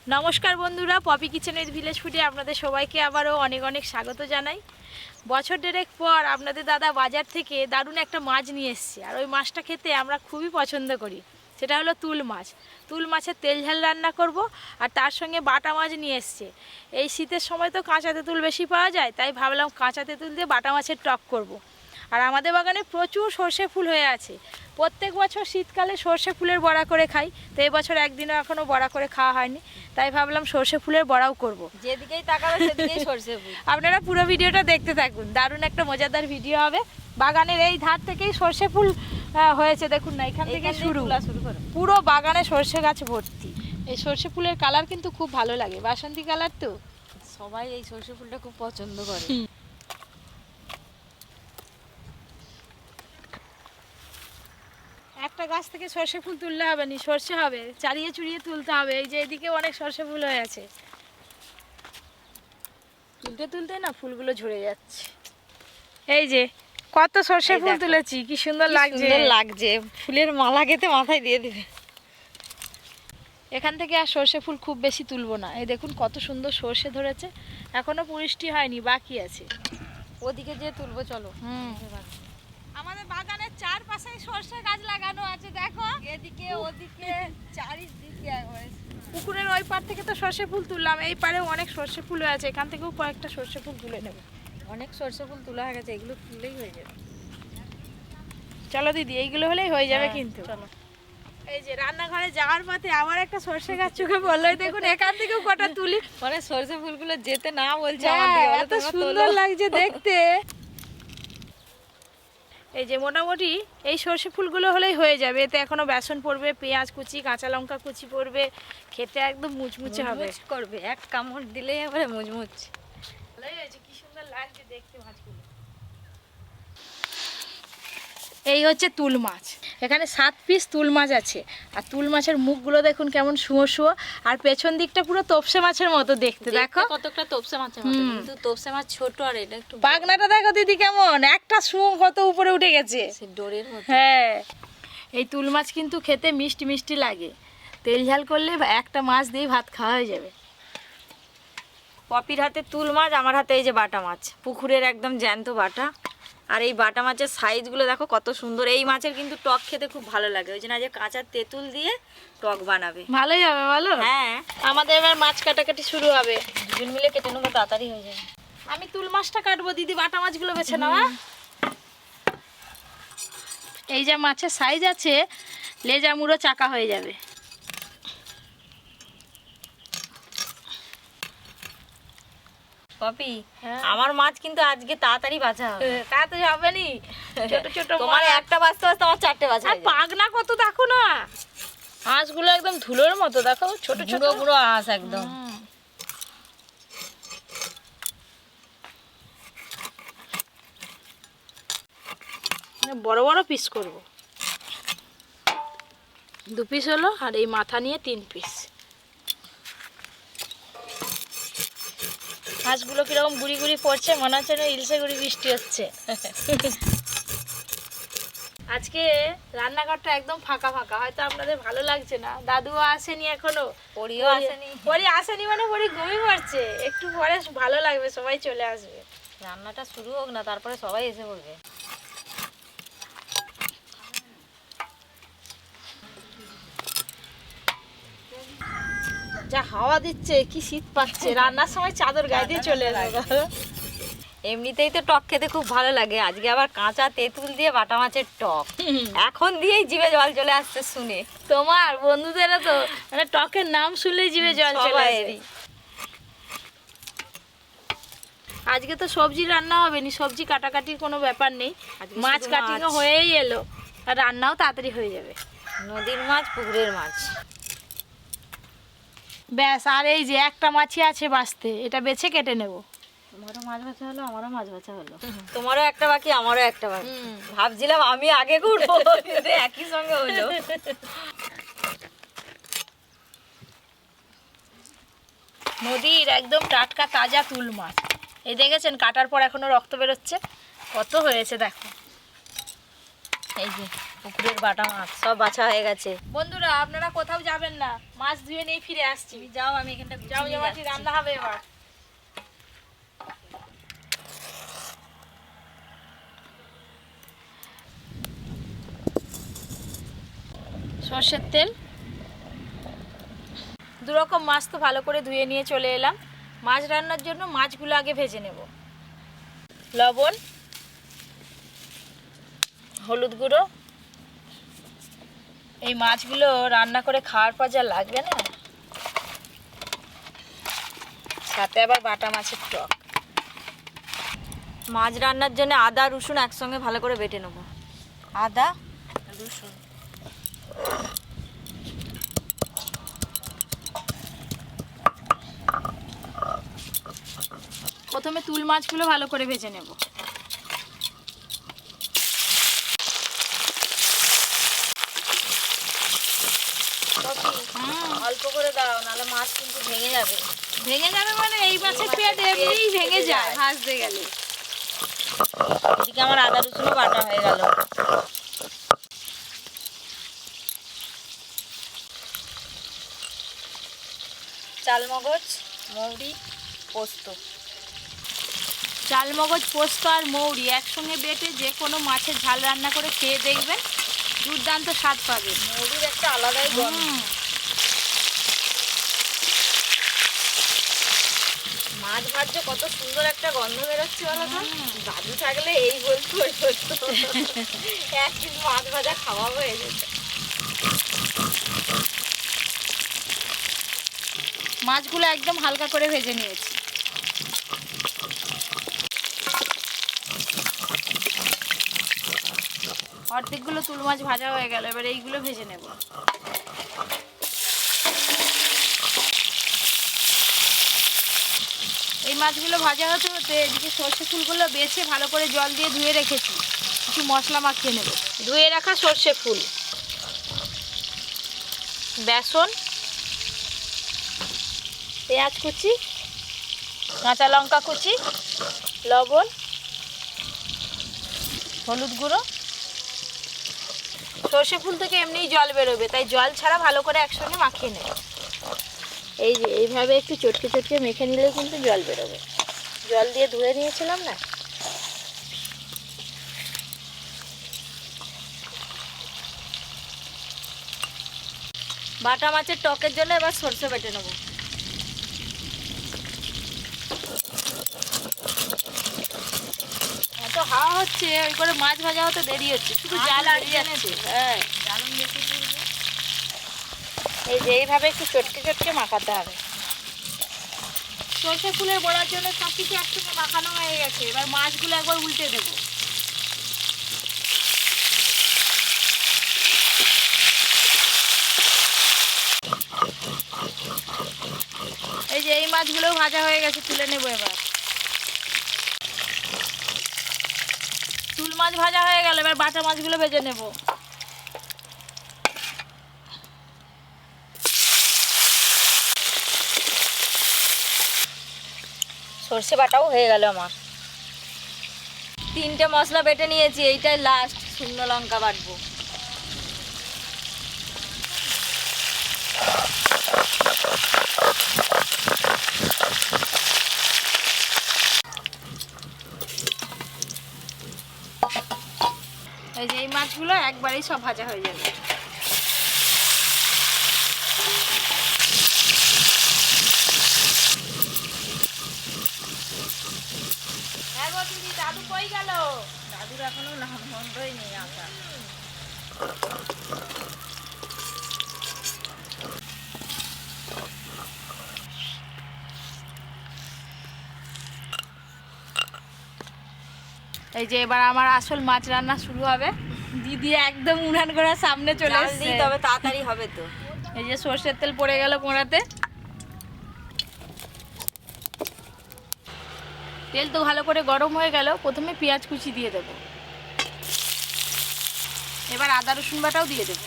নমস্কার বন্ধুরা, পপি কিচেনের ভিলেজ ফুডে আপনাদের সবাইকে আবারও অনেক অনেক স্বাগত জানাই। বছর দেড়েক পর আপনাদের দাদা বাজার থেকে দারুণ একটা মাছ নিয়ে এসেছে, আর ওই মাছটা খেতে আমরা খুবই পছন্দ করি। সেটা হলো তুল মাছ। তুল মাছের তেল ঝাল রান্না করব, আর তার সঙ্গে বাটা মাছ নিয়ে এসছে। এই শীতের সময় তো কাঁচা তেঁতুল বেশি পাওয়া যায়, তাই ভাবলাম কাঁচা তেঁতুল দিয়ে বাটা মাছের টক করব। আর আমাদের বাগানে প্রচুর সর্ষে ফুল হয়ে আছে। প্রত্যেক বছর শীতকালে সর্ষে ফুলের বড়া করে খাই, তো এবছর একদিনও এখনও বড়া করে খাওয়া হয়নি, তাই ভাবলাম সর্ষে ফুলের বড়াও করব। যেদিকেই তাকাবে সেদিকেই সর্ষে ফুল। আপনারা পুরো ভিডিওটা দেখতে থাকুন, দারুণ একটা মজাদার ভিডিও হবে। বাগানের এই ধার থেকেই সর্ষে ফুল হয়েছে, দেখুন না, এখান থেকে শুরু করে পুরো বাগানে সর্ষে গাছ ভর্তি। এই সর্ষে ফুলের কালার কিন্তু খুব ভালো লাগে, বাসন্তী কালার তো, সবাই এই সর্ষে ফুলটা খুব পছন্দ করে। একটা গাছ থেকে সর্ষে ফুল তুললে হবে না, সর্ষে হবে চারিয়ে চুড়িয়ে তুলতে হবে। এই যে এদিকে অনেক সর্ষে ফুল হয়ে আছে, তুলতে তুলতে না ফুলগুলো ঝরে যাচ্ছে। এই যে কত সর্ষে ফুল তুলেছি, কি সুন্দর লাগছে। ফুলের মালা গেঁথে মাথায় দিয়ে দিবে। এখান থেকে আর সর্ষে ফুল খুব বেশি তুলবো না। এই দেখুন কত সুন্দর সর্ষে ধরেছে, এখনো পুষ্টি হয়নি, বাকি আছে। ওদিকে যে তুলবো চলো। আমাদের বাগানের চারপাশে সর্ষে গাছ লাগানো আছে, দেখো এদিকে ওদিকে চারিদিকে একবারে। পুকুরের ওই পার থেকে তো সর্ষে ফুল তুললাম, এই পারেও অনেক সর্ষে ফুল হয়ে আছে, এখান থেকেও কয়েকটা সর্ষে ফুল তুলে নেব। অনেক সর্ষে ফুল তোলা হয়ে গেছে, এগুলো তুললেই হয়ে যাবে। চলো দিদি, এইগুলো হলেই হয়ে যাবে। হ্যাঁ, কিন্তু চলো। এই যে রান্নাঘরে যাওয়ার পথে আবার একটা সর্ষে গাছ চোখে বললো, দেখুন এখান থেকেও কটা তুলি। মানে সর্ষে ফুলগুলো যেতে না বলছে হ্যাঁ, আমার দিকে, এত সুন্দর লাগছে দেখতে। এই যে মোটামুটি এই সর্ষে ফুলগুলো হলেই হয়ে যাবে। এতে এখনো বেসন পড়বে, পেঁয়াজ কুচি, কাঁচা লঙ্কা কুচি পড়বে, খেতে একদম মুচমুচে হবে। করবে এক কামড় দিলেই এবারে মুচমুচ। ভালোই হয়েছে, কি সুন্দর লাগছে দেখতে মাছগুলো। এই হচ্ছে তুল মাছ, এখানে 7 পিস তুল মাছ আছে। আর তুল মাছের মুখগুলো দেখুন কেমন শুঁয়ো শুঁয়ো, আর পেছন দিকটা পুরো তোপসে মাছের মতো দেখতে। দেখো কতটা তোপসে মাছের মতো, কিন্তু তোপসে মাছ ছোট, আর এটা একটু পাগনাটা দেখো দিদি কেমন, একটা শুঁয়ো কত উপরে উঠে গেছে, ডোরের মতো। হ্যাঁ, এই তুল মাছ কিন্তু খেতে মিষ্টি মিষ্টি লাগে। তেল ঝাল করলে একটা মাছ দিয়ে ভাত খাওয়া হয়ে যাবে। পপির হাতে তুল মাছ, আমার হাতে এই যে বাটা মাছ, পুকুরের একদম জ্যান্ত বাটা। আর এই বাটা মাছের সাইজগুলো দেখো কত সুন্দর। এই মাছের কিন্তু টক খেতে খুব ভালো লাগে, ওই জন্য আজ কাঁচা তেঁতুল দিয়ে টক বানাবে। ভালোই হবে বলো। হ্যাঁ, আমাদের এবার মাছ কাটাকাটি শুরু হবে, দুজন মিলে কেটে নেবো, তাড়াতাড়ি হয়ে যাবে। আমি তুল মাছটা কাটবো, দিদি বাটা মাছগুলো বেছে নাও। এই যে মাছের সাইজ আছে, লেজা মুড়ো চাকা হয়ে যাবে। পপি, আমার মাছ কিন্তু আজকে তাড়াতাড়ি বাছা হবে। তাড়াতাড়ি হবে নি, ছোট ছোট তোমার একটা বাজতে বাজতে আমার 4টে বাজা। আর পাগনা কত দেখো না, হাঁসগুলো একদম ধুলোর মতো, দেখো ছোট ছোট পুরো হাঁস একদম। বড় বড় পিস করব, 2 পিস হলো, আর এই মাথা নিয়ে 3 পিস। হাঁসগুলো কিরকম গুড়ি গুড়ি পড়ছে, মনে হচ্ছে না ইলশে গুড়ি বৃষ্টি হচ্ছে। আজকে রান্নাঘরটা একদম ফাঁকা ফাঁকা, হয়তো আপনাদের ভালো লাগছে না, দাদুও আসেনি এখনো, পরিও আসেনি। পরি আসেনি মানে পরি ঘুমিয়ে পড়ছে, একটু পরে ভালো লাগবে, সবাই চলে আসবে। রান্নাটা শুরু হোক না, তারপরে সবাই এসে পড়বে। যা হাওয়া দিচ্ছে, কি শীত পাচ্ছে, রান্নার সময় চাদর গায়ে দিয়ে চলে আসবে। এমনিতেই তো টক খেতে খুব ভালো লাগে, আজকে আবার কাঁচা তেঁতুল দিয়ে বাটা মাছের টক, এখন দিয়েই জিভে জল চলে আসছে শুনে। তোমার বন্ধুদেরও তো মানে টকের নাম শুনলেই জিভে জল চলে আসে। আজকে তো সবজি রান্না হবে নি, সবজি কাটাকাটির কোনো ব্যাপার নেই, মাছ কাটিংও হয়েই এলো, আর রান্নাও তাড়াতাড়ি হয়ে যাবে। নদীর মাছ, পুকুরের মাছ, ব্যাস। আর এই যে একটা মাছই আছে বাঁচতে, এটা বেছে কেটে নেব। তোমারও মাছ ভাজা হলো, আমারও মাছ ভাজা হলো, তোমারও একটা বাকি, আমারও একটা বাকি। ভাবছিলাম আমি আগে করবো, কিন্তু একই সঙ্গে হলো। নদীর একদম টাটকা তাজা তুল মাছ, এই দেখেছেন কাটার পর এখনো রক্ত বেরোচ্ছে, কত হয়েছে দেখো। এই যে পুকুরের বাটা মাছ সব বাছা হয়ে গেছে। বন্ধুরা আপনারা কোথাও যাবেন না, মাছ ধুয়ে নিয়ে ফিরে আসছি। যাও, আমি এখানটা যাও, এবার রান্না হবে। এবার সর্ষের তেল, দুরকম মাছ তো ভালো করে ধুয়ে নিয়ে চলে এলাম। মাছ রান্নার জন্য মাছগুলো আগে ভেজে নেব। লবণ, হলুদ গুঁড়ো, এই মাছগুলো রান্না করে খাওয়ার পর যা লাগবে না, সাথে আবার বাটা মাছের টক। মাছ রান্নার জন্য আদা রসুন একসঙ্গে ভালো করে বেটে নেব। আদা রসুন, প্রথমে তুল মাছগুলো ভালো করে ভেজে নেব। অল্প করে দাও, নাহলে মাছ কিন্তু ভেঙে যাবে। ভেঙে যাবে মানে এই মাছের পেট এমনিই ভেঙে যায় ভাজতে গেলে। এদিকে আমার আদা রসুনও বাটা হয়ে গেল। চালমগজ, মৌরি, পোস্ত। চালমগজ, পোস্ত আর মৌরি একসঙ্গে বেটে যে কোনো মাছের ঝাল রান্না করে খেয়ে দেখবেন, দুর্দান্ত স্বাদ পাবেন। মৌরির একটা আলাদাই গন্ধ। মাছ ভাজছে কত সুন্দর একটা গন্ধ বেরোচ্ছে বলো তো। দাদু থাকলে এই বলতো ওই বলতো, একদিন মাছ ভাজা খাওয়া হয়ে যেত। মাছগুলো একদম হালকা করে ভেজে নিয়েছি। অর্ধেকগুলো তুল মাছ ভাজা হয়ে গেল, এবার এইগুলো ভেজে নেব। এই মাছগুলো ভাজা হতে হতে এদিকে সর্ষে ফুলগুলো বেছে ভালো করে জল দিয়ে ধুয়ে রেখেছি, কিছু মশলা মাখিয়ে নেব। ধুয়ে রাখা সর্ষে ফুল, বেসন, পেঁয়াজ কুচি, কাঁচা লঙ্কা কুচি, লবণ, হলুদ গুঁড়ো। সর্ষে ফুল থেকে এমনিই জল বেরোবে, তাই জল ছাড়া ভালো করে একসঙ্গে মাখিয়ে নেব। এই যে এইভাবে একটু চটকে চটকে মেখে নিলে কিন্তু জল বেরোবে। জল দিয়ে ধুয়ে নিয়েছিলাম না। বাটা মাছের টকের জন্য এবার সরষে বেটে নেব। এত হাওয়া হচ্ছে, ওই করে মাছ ভাজা হতে দেরি হচ্ছে, শুধু জাল আড়িয়ে যাচ্ছে। হ্যাঁ, এই যে এইভাবে একটু চটকে চটকে মাখাতে হবে। সর্ষে ফুলের বড়ার জন্য সব কিছু একসঙ্গে মাখানো হয়ে গেছে, এবার মাছগুলো একবার উল্টে দেবো। এই যে এই মাছগুলো ভাজা হয়ে গেছে, তুলে নেবো। এবার তুল মাছ ভাজা হয়ে গেল, এবার বাটা মাছগুলো ভেজে নেব। সর্ষে বাটাও হয়ে গেল আমার। 3টে মশলা বেটে নিয়েছি, এইটাই লাস্ট। শুকনো লঙ্কা বাটবো। এই যে এই মাছগুলো একবারেই সব ভাজা হয়ে যাবে। হ্যাঁ গো দিদি, দাদু কই গেল? দাদুর এখনো নাম বন্ধই নেই আসা। এই যে এবার আমার আসল মাছ রান্না শুরু হবে। দিদি একদম উনান করার সামনে চলে চাল এসেছে। দিই, তবে তাড়াতাড়ি হবে তো। এই যে সর্ষের তেল পড়ে গেল কোড়াতে। তেল তো ভালো করে গরম হয়ে গেল, প্রথমে পেঁয়াজ কুচি দিয়ে দেব। এবার আদা রসুন বাটাও দিয়ে দেব।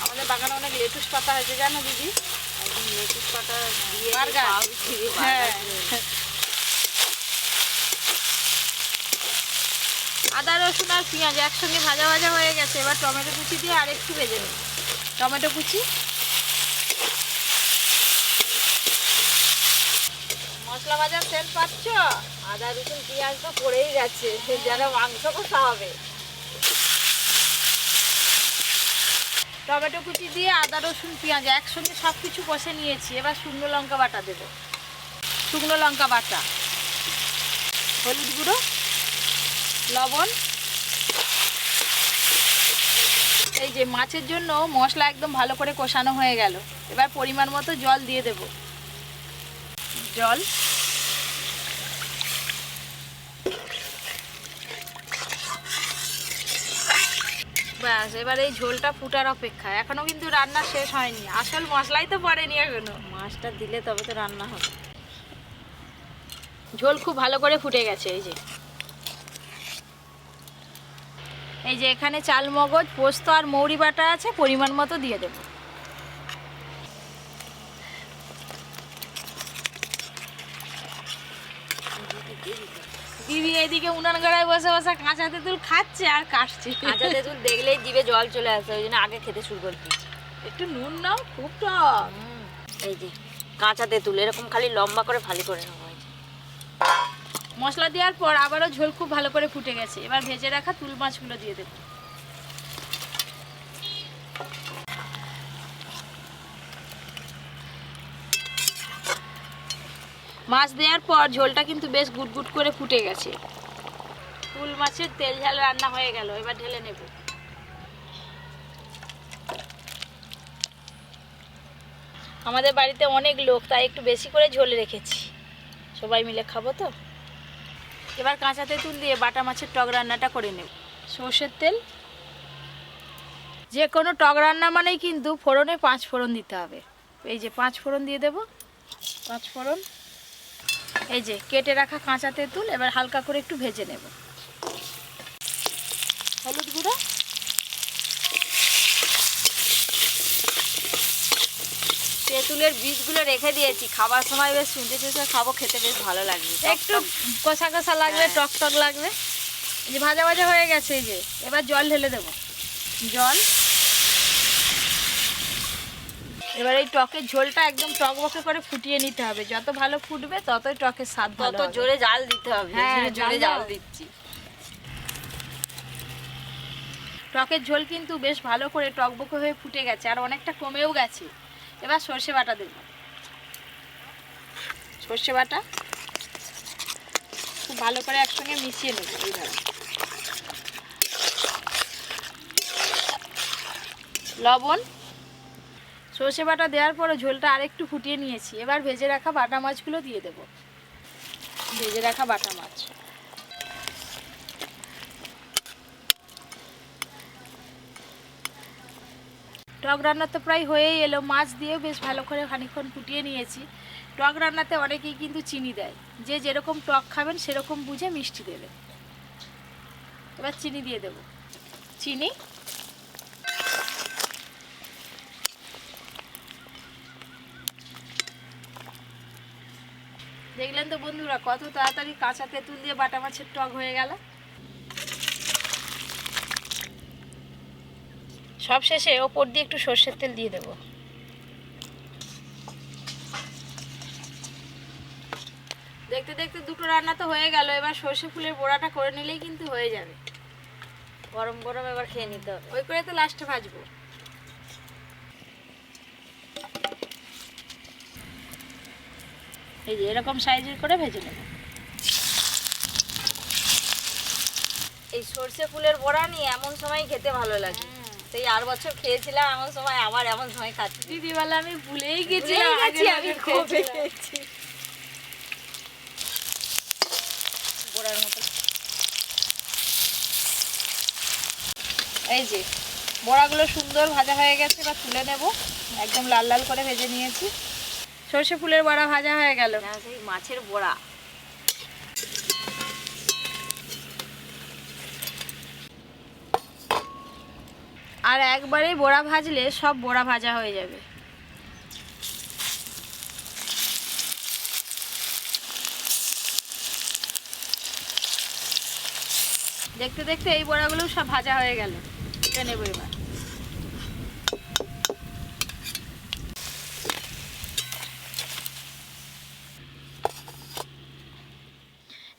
আমাদের বাগানে অনেক লেটুস পাতা হয়েছে জানো দিদি। লেটুস পাতা দিয়ে হ্যাঁ। আদা রসুন আর পেঁয়াজ একসঙ্গে ভাজা ভাজা হয়ে গেছে। এবার টমেটো কুচি দিয়ে আর একটু ভেজে নেব। টমেটো কুচি, মশলা ভাজার সেন্ট পাচ্ছ? আদা রসুন পেঁয়াজ তো পড়েই গেছে, যেন মাংস কষা হবে। টমেটো কুচি দিয়ে আদা রসুন পেঁয়াজ একসঙ্গে সব কিছু কষে নিয়েছি। এবার শুকনো লঙ্কা বাটা দেব। শুকনো লঙ্কা বাটা, হলুদ গুঁড়ো, লবণ। এই যে মাছের জন্য মশলা একদম ভালো করে কষানো হয়ে গেল। এবার পরিমাণ মতো জল দিয়ে দেব। জল, ব্যাস। এবার এই ঝোলটা ফুটার অপেক্ষা। এখনো কিন্তু রান্না শেষ হয়নি, আসল মশলাই তো পড়েনি এখনো। মাছটা দিলে তবে তো রান্না হবে। ঝোল খুব ভালো করে ফুটে গেছে। এই যে এখানে চাল মগজ, পোস্ত আর মৌরি বাটা আছে, পরিমাণ মতো দিয়ে দেব। দিদি এইদিকে উনান গড়ায় বসে বসে কাঁচা তেঁতুল খাচ্ছে আর কাটছে। কাঁচা তেঁতুল দেখলেই জিভে জল চলে আসে, ওই জন্য আগে খেতে শুরু করে দিচ্ছি। একটু নুন নাও, খুব টক। এই যে কাঁচা তেঁতুল এরকম খালি লম্বা করে ফালি করে নেওয়া হয়েছে। মশলা দেওয়ার পর আবারও ঝোল খুব ভালো করে ফুটে গেছে। এবার ভেজে রাখা তুল মাছগুলো দিয়ে দেব। মাছ দেওয়ার পর ঝোলটা কিন্তু বেশ গুটগুট করে ফুটে গেছে। তুল মাছের তেল ঝাল রান্না হয়ে গেল। এবার ঢেলে নেব। আমাদের বাড়িতে অনেক লোক, তাই একটু বেশি করে ঝোল রেখেছি, সবাই মিলে খাবো তো। এবার কাঁচা তেঁতুল দিয়ে বাটা মাছের টক রান্নাটা করে নেব। সর্ষের তেল, যে কোনো টক রান্না মানেই কিন্তু ফোড়নে 5 ফোড়ন দিতে হবে। এই যে 5 ফোড়ন দিয়ে দেব। 5 ফোড়ন, এই যে কেটে রাখা কাঁচা তেঁতুল এবার হালকা করে একটু ভেজে নেব। হলুদ গুঁড়ো, তেঁতুলের বীজগুলো রেখে দিয়েছি, খাবার সময় বেশ শুনতে শুনতে খাবো, খেতে বেশ ভালো লাগবে। একটু কষা কষা লাগবে, টক টক লাগবে। এই যে ভাজা ভাজা হয়ে গেছে। এই যে এবার জল ঢেলে দেব। জল, এবার এই টকের ঝোলটা একদম টকবকে করে ফুটিয়ে নিতে হবে। যত ভালো ফুটবে ততই টকের স্বাদ ভালো তত হবে। জোরে জাল দিতে হবে। হ্যাঁ, জোরে জাল জাল দাও। দিচ্ছি। টকের ঝোল কিন্তু বেশ ভালো করে টকবকে হয়ে ফুটে গেছে, আর অনেকটা কমেও গেছে। এবার সর্ষে বাটা দেব। সর্ষে বাটা খুব ভালো করে একসঙ্গে মিশিয়ে নেব। এইভাবে লবণ, সর্ষে বাটা দেওয়ার পরে ঝোলটা আরেকটু ফুটিয়ে নিয়েছি। এবার ভেজে রাখা বাটা মাছগুলো দিয়ে দেব। ভেজে রাখা বাটা মাছ, টক রান্না তো প্রায় হয়েই এলো। মাছ দিয়েও বেশ ভালো করে খানিকক্ষণ ফুটিয়ে নিয়েছি। টক রান্নাতে অনেকেই কিন্তু চিনি দেয়, যে যেরকম টক খাবেন সেরকম বুঝে মিষ্টি দেবে। এবার চিনি দিয়ে দেব। চিনি, দেখলেন তো বন্ধুরা কত তাড়াতাড়ি কাঁচা তেঁতুল দিয়ে বাটা মাছের টক হয়ে গেল। সব শেষে ওপর দিয়ে একটু সর্ষের তেল দিয়ে দেব। দেখতে দেখতে দুটো রান্না তো হয়ে গেল। এবার সর্ষে ফুলের বড়াটা করে নিলেই কিন্তু হয়ে যাবে। গরম গরম এবার খেয়ে নিতে হবে। ওই করে তো লাস্টে ভাজবো। এই যে এরকম সাইজের করে ভেজে নেব। এই সর্ষে ফুলের বড়া নিয়ে এমন সময় খেতে ভালো লাগে। সেই 8 বছর খেয়েছিলাম এমন সময়, আবার এমন সময় খাচ্ছি। দিদিবেলা আমি ভুলেই গেছি আমি কবে খেয়েছি বড়ার মতো। এই যে বড়াগুলো সুন্দর ভাজা হয়ে গেছে, এবার তুলে নেব। একদম লাল লাল করে ভেজে নিয়েছি। সর্ষে ফুলের বড়া ভাজা হয়ে গেল। সেই মাছের বড়া। আর একবারেই বড়া ভাজলে সব বড়া ভাজা হয়ে যাবে। দেখতে দেখতে এই বড়াগুলো সব ভাজা হয়ে গেল, তুলে নেবো এবার।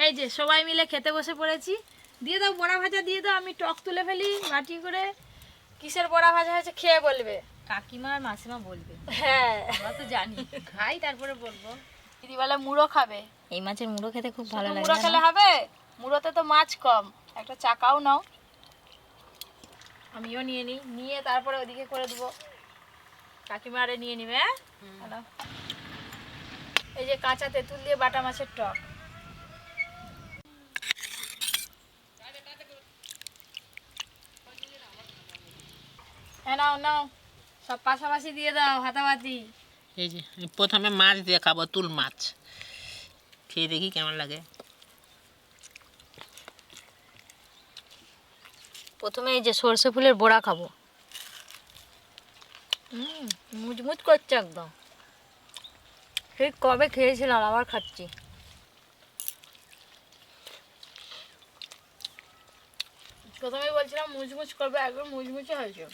এই যে সবাই মিলে খেতে বসে পড়েছি। দিয়ে দাও বড়া ভাজা, দিয়ে দাও, আমি টক তুলে ফেলি মাটি করে। কিসের বড়া ভাজা হয়েছে খেয়ে বলবে। কাকিমা আর মাসিমা বলবে। হ্যাঁ, আমরা তো জানি, খাই তারপরে বলবো। দিদি বলে মুড়ো খাবে। এই মাছের মুড়ো খেতে খুব ভালো লাগে। মুড়ো খেলে হবে? মুড়োতে তো মাছ কম, একটা চাকাও নাও। আমিও নিয়ে নিই, নিয়ে তারপরে ওদিকে করে দেবো। কাকিমা আরে নিয়ে নিবে। হ্যাঁ, এই যে কাঁচা তেঁতুল দিয়ে বাটা মাছের টক। হ্যাঁ, নাও নাও, সব পাশাপাশি দিয়ে দাও, হাতাবাতি। এই যে আমি প্রথমে মাছ দিয়ে খাবো, তুল মাছ। খেয়ে দেখি কেমন লাগে। প্রথমে এই যে সর্ষে ফুলের বড়া খাবো। মুচমুচ করছে একদম। ঠিক কবে খেয়েছিলাম, আবার খাচ্ছি। প্রথমেই বলছিলাম মুচমুচ করবে, একবার মুচমুচে হয়েছে।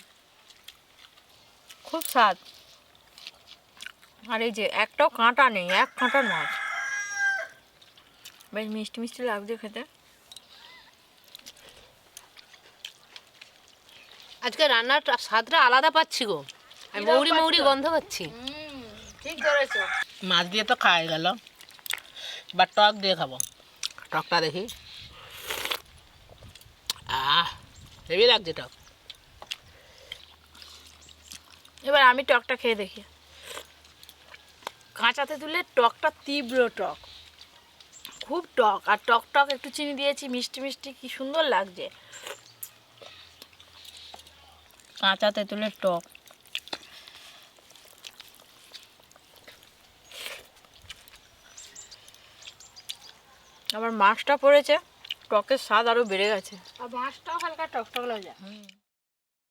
খুব স্বাদ। আর এই যে একটাও কাঁটা নেই, এক কাঁটার মাছ। বেশ মিষ্টি মিষ্টি লাগছে খেতে। আজকে রান্নার স্বাদটা আলাদা পাচ্ছি গো, আমি মৌরি মৌরি গন্ধ পাচ্ছি। ঠিক ধরেছো। মাছ দিয়ে তো খাওয়া গেল, বা টক দিয়ে খাবো। টকটা দেখি। হেভি লাগছে টক। এবার আমি টকটা খেয়ে দেখি। কাঁচা তেঁতুলের টকটা তীব্র টক, খুব টক। আর টক টক একটু চিনি দিয়েছি, মিষ্টি মিষ্টি, কি সুন্দর লাগছে। কাঁচা তেঁতুলের টক। আবার মাছটা পড়েছে, টকের স্বাদ আরো বেড়ে গেছে। আর মাছটাও হালকা টক টক লাগে।